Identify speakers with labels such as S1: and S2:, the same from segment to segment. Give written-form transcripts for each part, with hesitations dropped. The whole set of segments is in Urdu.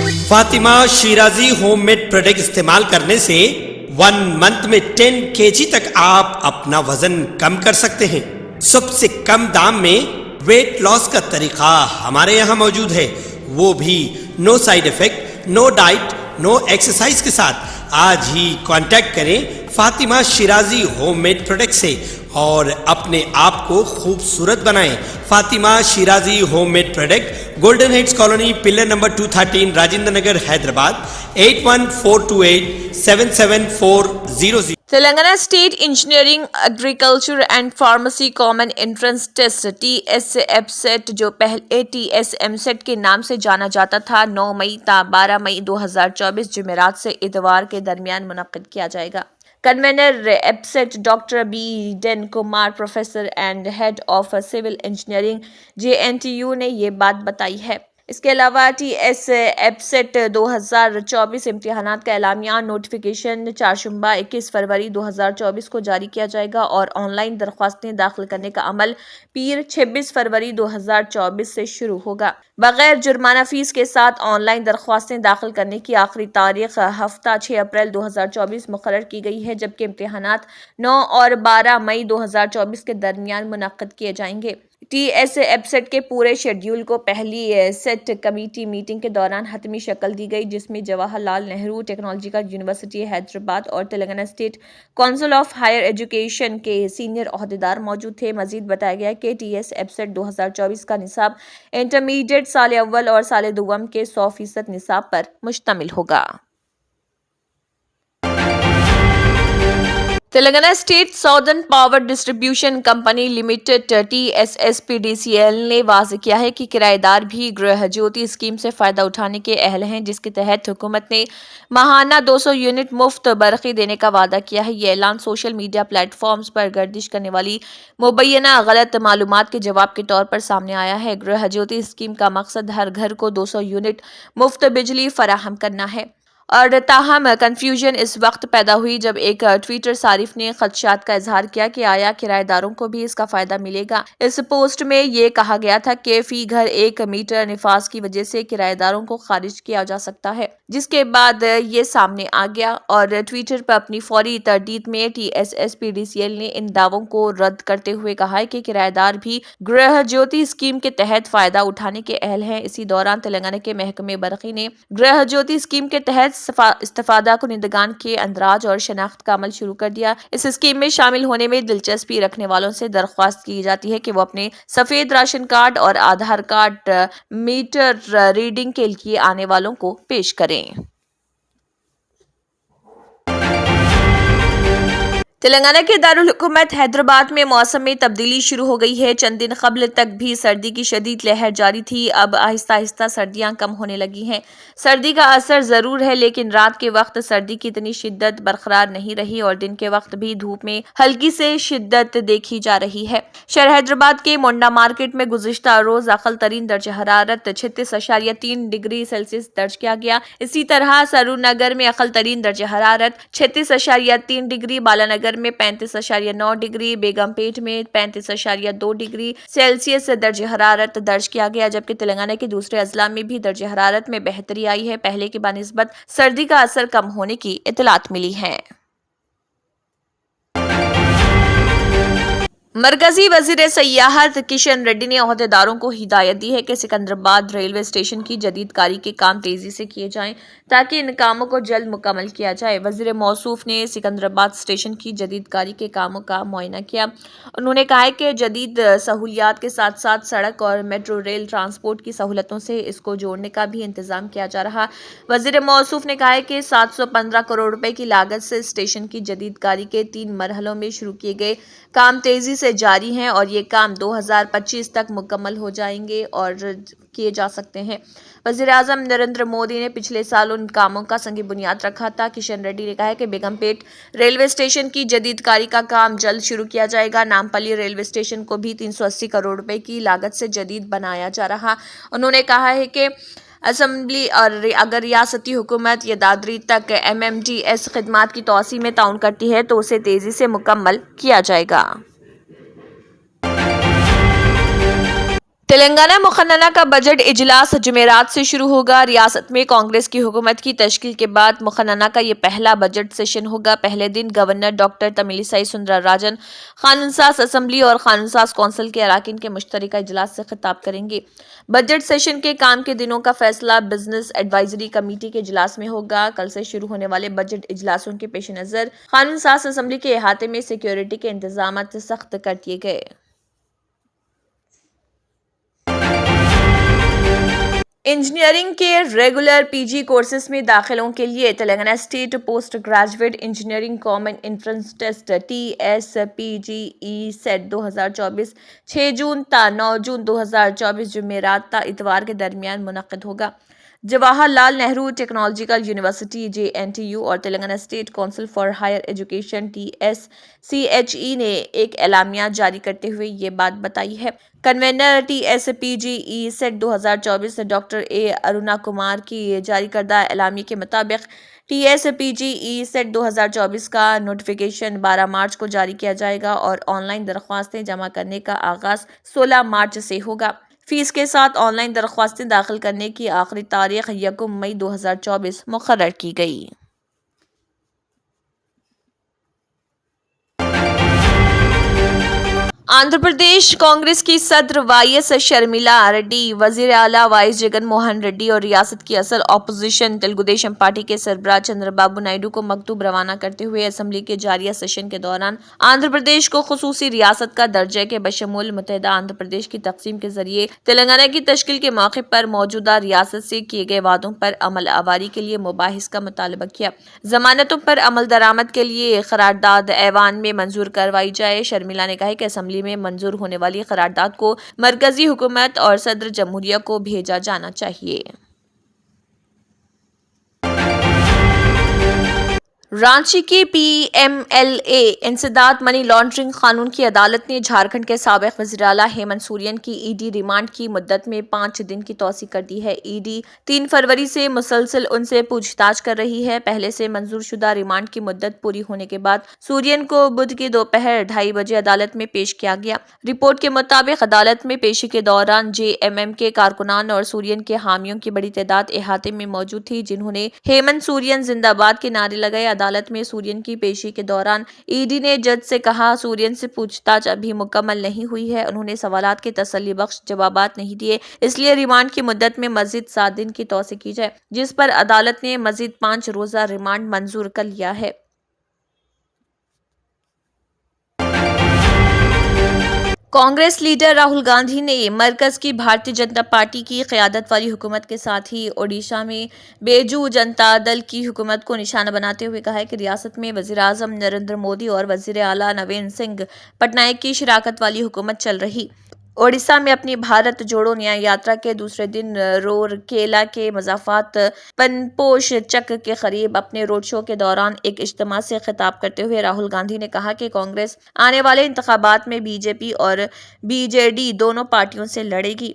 S1: Fatima Shirazi home made product استعمال کرنے سے 1 منتھ میں 10 kg تک آپ اپنا وزن کم کر سکتے ہیں۔ سب سے کم دام میں ویٹ لاس کا طریقہ ہمارے یہاں موجود ہے، وہ بھی no side effect, no diet, no exercise کے ساتھ۔ آج ہی کانٹیکٹ کریں Fatima Shirazi home made product سے اور اپنے آپ کو خوبصورت بنائیں۔ Fatima Shirazi home made product, golden heights colony, pillar number 213، Rajendra Nagar, Hyderabad, 8142877400۔
S2: Telangana state engineering agriculture and pharmacy common entrance test TSEPSET جو پہلے TSMSET کے نام سے جانا جاتا تھا 9 مئی تا 12 مئی 2024 جمعرات سے اتوار کے درمیان منعقد کیا جائے گا۔ کنوینر ایپسیٹ doctor B dean Kumar, professor and head of civil engineering JNTU نے یہ بات بتائی ہے۔ اس کے علاوہ TSEPSET 2024 امتحانات کا اعلامیہ نوٹیفیکیشن چہارشنبہ 21 فروری 2024 کو جاری کیا جائے گا اور آن لائن درخواستیں داخل کرنے کا عمل پیر 26 فروری 2024 سے شروع ہوگا۔ بغیر جرمانہ فیس کے ساتھ آن لائن درخواستیں داخل کرنے کی آخری تاریخ ہفتہ 6 اپریل 2024 مقرر کی گئی ہے، جبکہ امتحانات 9 اور 12 مئی 2024 کے درمیان منعقد کیے جائیں گے۔ TSEPSET کے پورے شیڈیول کو پہلی سیٹ کمیٹی میٹنگ کے دوران حتمی شکل دی گئی، جس میں جواہر لال نہرو ٹیکنالوجیکل یونیورسٹی حیدرآباد اور Telangana state council of higher education کے سینئر عہدیدار موجود تھے۔ مزید بتایا گیا کہ TSEPSET 2024 کا نصاب انٹرمیڈیٹ سال اول اور سال دوم کے 100% نصاب پر مشتمل ہوگا۔ Telangana state southern power distribution company limited TSSPDCL نے واضح کیا ہے کہ کرایہ دار بھی گرہ جیوتی اسکیم سے فائدہ اٹھانے کے اہل ہیں، جس کے تحت حکومت نے ماہانہ 200 یونٹ مفت برقی دینے کا وعدہ کیا ہے۔ یہ اعلان سوشل میڈیا پلیٹ فارمز پر گردش کرنے والی مبینہ غلط معلومات کے جواب کے طور پر سامنے آیا ہے۔ گرہ جیوتی اسکیم کا مقصد ہر گھر کو 200 یونٹ مفت بجلی فراہم کرنا ہے، اور تاہم کنفیوژن اس وقت پیدا ہوئی جب ایک ٹویٹر صارف نے خدشات کا اظہار کیا کہ آیا کرایہ داروں کو بھی اس کا فائدہ ملے گا۔ اس پوسٹ میں یہ کہا گیا تھا کہ فی گھر 1 میٹر نفاذ کی وجہ سے کرایہ داروں کو خارج کیا جا سکتا ہے، جس کے بعد یہ سامنے آ گیا، اور ٹویٹر پر اپنی فوری تردید میں TSSPDCL نے ان دعووں کو رد کرتے ہوئے کہا ہے کہ کرایہ دار بھی گرہ جیوتی اسکیم کے تحت فائدہ اٹھانے کے اہل ہیں۔ اسی دوران تلنگانہ کے محکمہ برقی نے گرہ جیوتی اسکیم کے تحت استفادہ کنندگان کے اندراج اور شناخت کا عمل شروع کر دیا۔ اس اسکیم میں شامل ہونے میں دلچسپی رکھنے والوں سے درخواست کی جاتی ہے کہ وہ اپنے سفید راشن کارڈ اور آدھار کارڈ میٹر ریڈنگ کے لیے آنے والوں کو پیش کریں۔ تلنگانہ کے دارالحکومت حیدرآباد میں موسم میں تبدیلی شروع ہو گئی ہے۔ چند دن قبل تک بھی سردی کی شدید لہر جاری تھی، اب آہستہ آہستہ سردیاں کم ہونے لگی ہیں۔ سردی کا اثر ضرور ہے، لیکن رات کے وقت سردی کی اتنی شدت برقرار نہیں رہی اور دن کے وقت بھی دھوپ میں ہلکی سے شدت دیکھی جا رہی ہے۔ شہر حیدرآباد کے مونڈا مارکیٹ میں گزشتہ روز اقل ترین درجہ حرارت 36.3 ڈگری سیلسیس درج کیا گیا۔ اسی طرح سرور نگر میں اقل ترین درجہ حرارت 36.3 ڈگری، بالا نگر میں 35.9 ڈگری، بیگم پیٹ میں 35.2 ڈگری سیلسیس درجہ حرارت درج کیا گیا، جبکہ تلنگانہ کے دوسرے اضلاع میں بھی درجہ حرارت میں بہتری آئی ہے۔ پہلے کی بنسبت سردی کا اثر کم ہونے کی اطلاعات ملی ہیں۔ مرکزی وزیر سیاحت کشن ریڈی نے عہدیداروں کو ہدایت دی ہے کہ سکندرآباد ریلوے اسٹیشن کی جدید کاری کے کام تیزی سے کیے جائیں تاکہ ان کاموں کو جلد مکمل کیا جائے۔ وزیر موصوف نے سکندرآباد اسٹیشن کی جدید کاری کے کاموں کا معائنہ کیا۔ انہوں نے کہا کہ جدید سہولیات کے ساتھ ساتھ سڑک اور میٹرو ریل ٹرانسپورٹ کی سہولتوں سے اس کو جوڑنے کا بھی انتظام کیا جا رہا۔ وزیر موصوف نے کہا کہ 715 کروڑ روپے کی لاگت سے اسٹیشن کی جدید کاری کے 3 مرحلوں میں شروع کیے گئے کام تیزی سے جاری ہیں اور یہ کام 2025 تک مکمل ہو جائیں گے اور کیے جا سکتے ہیں۔ وزیر اعظم نریندر مودی نے پچھلے سال ان کاموں کا سنگ بنیاد رکھا تھا۔ کشن ریڈی نے کہا کہ بیگم پیٹ ریلوے اسٹیشن کی جدید کاری کا کام جلد شروع کیا جائے گا۔ نامپلی ریلوے اسٹیشن کو بھی 380 کروڑ روپے کی لاگت سے جدید بنایا جا رہا۔ انہوں نے کہا ہے کہ اسمبلی اور اگر ریاستی حکومت یا دادری تک MMTS خدمات کی توسیع میں تعاون کرتی ہے تو اسے تیزی سے مکمل کیا جائے گا۔ تلنگانہ مقننہ کا بجٹ اجلاس جمعرات سے شروع ہوگا۔ ریاست میں کانگریس کی حکومت کی تشکیل کے بعد مقننہ کا یہ پہلا بجٹ سیشن ہوگا۔ پہلے دن گورنر ڈاکٹر تملسائی سوندر راجن قانون ساز اسمبلی اور قانون ساز کونسل کے اراکین کے مشترکہ اجلاس سے خطاب کریں گے۔ بجٹ سیشن کے کام کے دنوں کا فیصلہ بزنس ایڈوائزری کمیٹی کے اجلاس میں ہوگا۔ کل سے شروع ہونے والے بجٹ اجلاسوں کے پیش نظر قانون ساز اسمبلی کے احاطے میں سیکیورٹی کے انتظامات سخت کر دیے گئے۔ انجینئرنگ کے ریگولر پی جی کورسز میں داخلوں کے لیے Telangana state post graduate engineering common entrance test TSPGE CET 2024 6 جون تا 9 جون 2024 جمعرات تا اتوار کے درمیان منعقد ہوگا۔ Jawahar Lal Nehru technological university JNTU اور Telangana state council for higher education TSCHE نے ایک اعلامیہ جاری کرتے ہوئے یہ بات بتائی ہے۔ Convener TSPGE CET 2024 doctor A Aruna Kumar کی جاری کردہ اعلامیے کے مطابق TSPGE سیٹ 2024 کا نوٹیفیکیشن 12 مارچ کو جاری کیا جائے گا اور آن لائن درخواستیں جمع کرنے کا آغاز 16 مارچ سے ہوگا۔ فیس کے ساتھ آن لائن درخواستیں داخل کرنے کی آخری تاریخ 1 مئی 2024 مقرر کی گئی۔ آندھرا پردیش کانگریس کی صدر وائیس شرمیلا ریڈی، وزیر اعلیٰ وائیس جگن موہن ریڈی اور ریاست کی اصل اپوزیشن تلگو دیشم پارٹی کے سربراہ چندر بابو نائیڈو کو مکتوب روانہ کرتے ہوئے اسمبلی کے جاریہ سیشن کے دوران آندھرا پردیش کو خصوصی ریاست کا درجے کے بشمول متحدہ آندھرا پردیش کی تقسیم کے ذریعے تلنگانہ کی تشکیل کے موقع پر موجودہ ریاست سے کیے گئے وعدوں پر عمل آوری کے لیے مباحث کا مطالبہ کیا۔ ضمانتوں پر عمل درآمد کے لیے قرارداد ایوان میں منظور کروائی جائے۔ شرمیلا نے کہا کہ اسمبلی میں منظور ہونے والی قرارداد کو مرکزی حکومت اور صدر جمہوریہ کو بھیجا جانا چاہیے۔ رانچی کی PMLA انسداد منی لانڈرنگ قانون کی عدالت نے جھارکھنڈ کے سابق وزیر اعلیٰ ہیمنت سورین کی ED ریمانڈ کی مدت میں 5 دن کی توسیع کر دی ہے۔ ED 3 فروری سے مسلسل ان سے پوچھ تاچھ کر رہی ہے۔ پہلے سے منظور شدہ ریمانڈ کی مدت پوری ہونے کے بعد سورین کو بدھ کی دوپہر 2:30 بجے عدالت میں پیش کیا گیا۔ رپورٹ کے مطابق عدالت میں پیشی کے دوران JMM کے کارکنان اور سورین کے حامیوں کی بڑی تعداد احاطے میں موجود تھی، جنہوں نے ہیمنت سورین زندہ باد کے نعرے لگائے۔ عدالت میں سورین کی پیشی کے دوران ED نے جج سے کہا، سورین سے پوچھ تاچھ ابھی مکمل نہیں ہوئی ہے، انہوں نے سوالات کے تسلی بخش جوابات نہیں دیے، اس لیے ریمانڈ کی مدت میں مزید 7 دن کی توسیع کی جائے، جس پر عدالت نے مزید 5 روزہ ریمانڈ منظور کر لیا ہے۔ کانگریس لیڈر راہل گاندھی نے مرکز کی بھارتیہ جنتا پارٹی کی قیادت والی حکومت کے ساتھ ہی اوڈیشہ میں بیجو جنتا دل کی حکومت کو نشانہ بناتے ہوئے کہا ہے کہ ریاست میں وزیر اعظم نریندر مودی اور وزیر اعلیٰ نوین سنگھ پٹنائک کی شراکت والی حکومت چل رہی۔ اوڈیشہ میں اپنی بھارت جوڑو نیائے یاترا کے دوسرے دن رورکیلا کے مضافات پنپوش چک کے قریب اپنے روڈ شو کے دوران ایک اجتماع سے خطاب کرتے ہوئے راہل گاندھی نے کہا کہ کانگریس آنے والے انتخابات میں BJP اور BJD دونوں پارٹیوں سے لڑے گی۔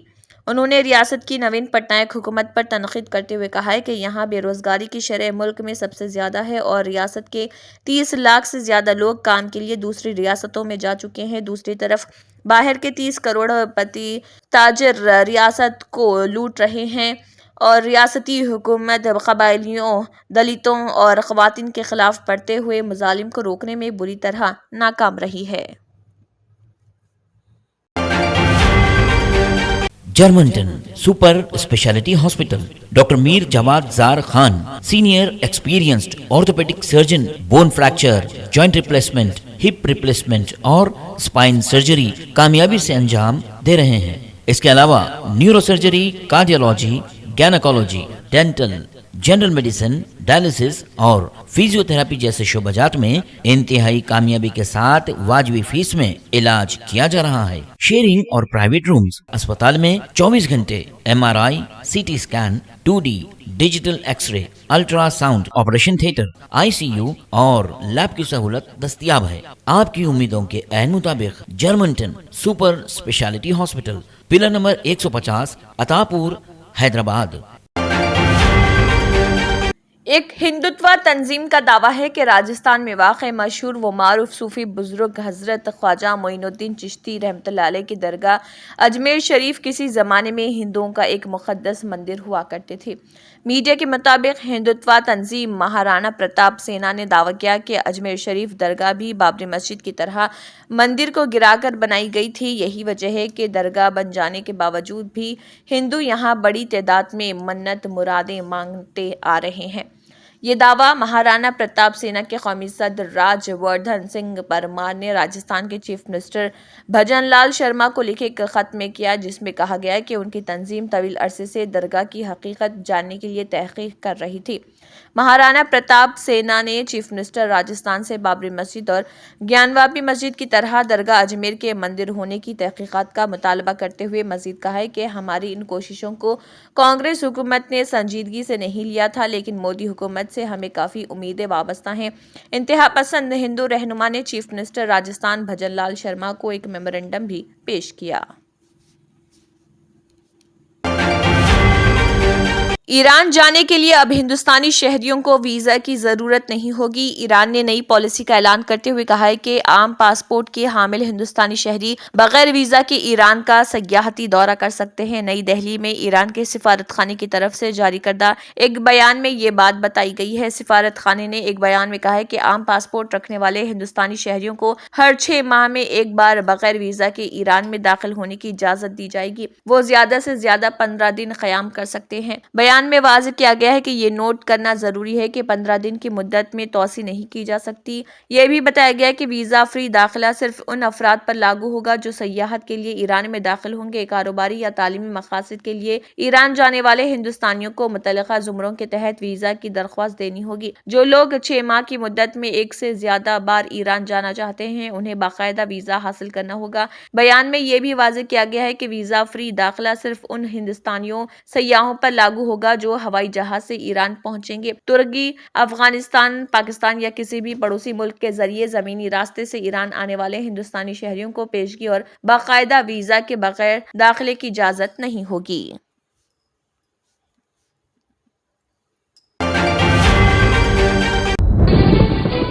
S2: انہوں نے ریاست کی نوین پٹنائک حکومت پر تنقید کرتے ہوئے کہا ہے کہ یہاں بے روزگاری کی شرح ملک میں سب سے زیادہ ہے اور ریاست کے 30 لاکھ سے زیادہ لوگ کام کے لیے دوسری ریاستوں میں جا چکے ہیں۔ دوسری طرف باہر کے 30 کروڑ پتی تاجر ریاست کو لوٹ رہے ہیں اور ریاستی حکومت قبائلیوں، دلتوں اور خواتین کے خلاف بڑھتے ہوئے مظالم کو روکنے میں بری طرح ناکام رہی ہے۔
S3: جرمنٹن super specialty hospital, doctor Mir Jawad Zar Khan, senior experienced orthopaedic surgeon, bone fracture, joint replacement, hip replacement اور اسپائن سرجری کامیابی سے انجام دے رہے ہیں۔ اس کے علاوہ neuro surgery, cardiology, gynaecology, dental, general medicine, dialysis اور فزیو تھراپی جیسے شعبات میں انتہائی کامیابی کے ساتھ واجبی فیس میں علاج کیا جا رہا ہے۔ شیئرنگ اور پرائیویٹ رومز، اسپتال میں 24 گھنٹے MRI، CT scan, 2D digital X ray, ultra sound, operation theatre, ICU اور لیب کی سہولت دستیاب ہے۔ آپ کی امیدوں کے عین مطابق جرمنٹن super specialty hospital, pillar number 150، عطا پور، حیدرآباد۔
S2: ایک ہندوتوا تنظیم کا دعویٰ ہے کہ راجستھان میں واقع مشہور و معروف صوفی بزرگ حضرت خواجہ معین الدین چشتی رحمۃ اللہ علیہ کی درگاہ اجمیر شریف کسی زمانے میں ہندوؤں کا ایک مقدس مندر ہوا کرتے تھے۔ میڈیا کے مطابق ہندوتوا تنظیم مہارانا پرتاپ سینا نے دعویٰ کیا کہ اجمیر شریف درگاہ بھی بابری مسجد کی طرح مندر کو گرا کر بنائی گئی تھی۔ یہی وجہ ہے کہ درگاہ بن جانے کے باوجود بھی ہندو یہاں بڑی تعداد میں منت مرادیں مانگتے آ رہے ہیں۔ یہ دعویٰ مہارانا پرتاپ سینا کے قومی صدر راج وردھن سنگھ پرمار نے راجستھان کے چیف منسٹر بھجن لال شرما کو لکھے ایک خط میں کیا، جس میں کہا گیا کہ ان کی تنظیم طویل عرصے سے درگاہ کی حقیقت جاننے کے لیے تحقیق کر رہی تھی۔ مہارانا پرتاپ سینا نے چیف منسٹر راجستھان سے بابری مسجد اور گیانواپی مسجد کی طرح درگاہ اجمیر کے مندر ہونے کی تحقیقات کا مطالبہ کرتے ہوئے مزید کہا ہے کہ ہماری ان کوششوں کو کانگریس حکومت نے سنجیدگی سے نہیں لیا تھا، لیکن مودی حکومت سے ہمیں کافی امیدیں وابستہ ہیں۔ انتہا پسند ہندو رہنما نے چیف منسٹر راجستھان بھجن لال شرما کو ایک میمورنڈم بھی پیش کیا۔ ایران جانے کے لیے اب ہندوستانی شہریوں کو ویزا کی ضرورت نہیں ہوگی۔ ایران نے نئی پالیسی کا اعلان کرتے ہوئے کہا ہے کہ عام پاسپورٹ کے حامل ہندوستانی شہری بغیر ویزا کے ایران کا سیاحتی دورہ کر سکتے ہیں۔ نئی دہلی میں ایران کے سفارت خانے کی طرف سے جاری کردہ ایک بیان میں یہ بات بتائی گئی ہے۔ سفارت خانے نے ایک بیان میں کہا ہے کہ عام پاسپورٹ رکھنے والے ہندوستانی شہریوں کو ہر 6 ماہ میں ایک بار بغیر ویزا کے ایران میں داخل ہونے کی اجازت دی جائے گی۔ وہ زیادہ سے زیادہ 15 دن قیام کر سکتے ہیں۔ بیان میں واضح کیا گیا ہے کہ یہ نوٹ کرنا ضروری ہے کہ 15 دن کی مدت میں توسیع نہیں کی جا سکتی۔ یہ بھی بتایا گیا کہ ویزا فری داخلہ صرف ان افراد پر لاگو ہوگا جو سیاحت کے لیے ایران میں داخل ہوں گے۔ کاروباری یا تعلیمی مقاصد کے لیے ایران جانے والے ہندوستانیوں کو متعلقہ زمروں کے تحت ویزا کی درخواست دینی ہوگی۔ جو لوگ 6 ماہ کی مدت میں ایک سے زیادہ بار ایران جانا چاہتے ہیں انہیں باقاعدہ ویزا حاصل کرنا ہوگا۔ بیان میں یہ بھی واضح کیا گیا ہے کہ ویزا فری داخلہ صرف ان ہندوستانیوں سیاحوں پر لاگو ہوگا جو ہوائی جہاز سے ایران پہنچیں گے۔ ترکی، افغانستان، پاکستان یا کسی بھی پڑوسی ملک کے ذریعے زمینی راستے سے ایران آنے والے ہندوستانی شہریوں کو پیشگی اور باقاعدہ ویزا کے بغیر داخلے کی اجازت نہیں ہوگی۔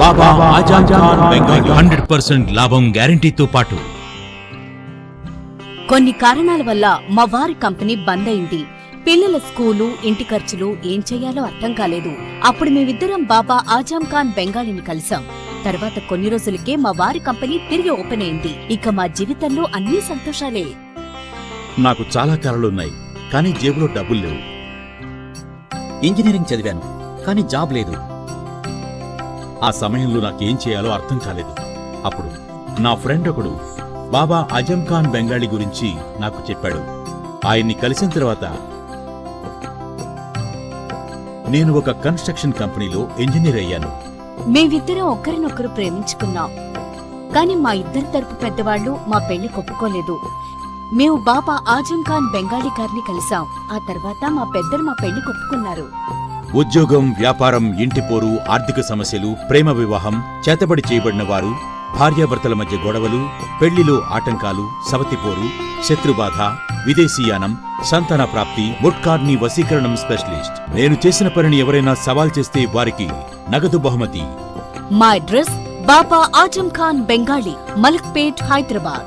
S4: బాబా ఆజాద్ ఖాన్ బెంగాలీ
S5: 100% లాభం గ్యారంటీతో పాటు
S6: కొన్ని కారణాల వల్ల మా వారి కంపెనీ బంద్ అయింది. పిల్లల స్కూలు, ఇంటి ఖర్చులు ఏం చెయ్యాలో అర్థం కాలేదు. అప్పుడు మేమిద్దరం బాబా ఆజాం ఖాన్ బెంగాలీని కలిసాం. తర్వాత కొన్ని రోజులకే మా వారి కంపెనీ తిరిగి ఓపెన్ అయింది. ఇక మా జీవితంలో అన్ని సంతోషాలే.
S4: నాకు చాలా కలలున్నాయి, కానీ జేబులో డబ్బులు లేవు.
S7: ఇంజనీరింగ్ చదివాను, కానీ జాబ్ లేదు.
S4: ఆ సమయంలో నాకేం చేయాలో అర్థం కాలేదు. అప్పుడు నా ఫ్రెండ్ ఒకడు బాబా ఆజం ఖాన్ బెంగాలీ గురించి నాకు చెప్పాడు. ఆయన్ని కలిసిన తర్వాత నేను ఒక కన్స్ట్రక్షన్ కంపెనీలో ఇంజనీర్ అయ్యాను.
S6: మేమిద్దరం ఒకరినొకరు ప్రేమించుకున్నాం. కాని మా ఇద్దరి తరపు పెద్దవాళ్లు మా పెళ్లి ఒప్పుకోలేదు. మేము బాబా ఆజం ఖాన్ బెంగాలీ గారిని కలిసాం. ఆ తర్వాత మా పెద్దలు మా పెళ్లి ఒప్పుకున్నారు.
S4: ఉద్యోగం, వ్యాపారం, ఇంటి పోరు, ఆర్థిక సమస్యలు, ప్రేమ వివాహం, చేతబడి చేయబడిన వారు, భార్యాభర్తల మధ్య గొడవలు, పెళ్లిలో ఆటంకాలు, సవతిపోరు, శత్రుబాధ, విదేశీయానం, సంతాన ప్రాప్తి, ముట్కార్ని వశీకరణం స్పెషలిస్ట్. నేను చేసిన పనిని ఎవరైనా సవాల్ చేస్తే వారికి నగదు బహుమతి.
S6: మా అడ్రస్ బాబా ఆజం ఖాన్ బెంగాలీ, మలక్పేట్, హైదరాబాద్.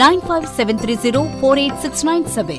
S6: 9573048697।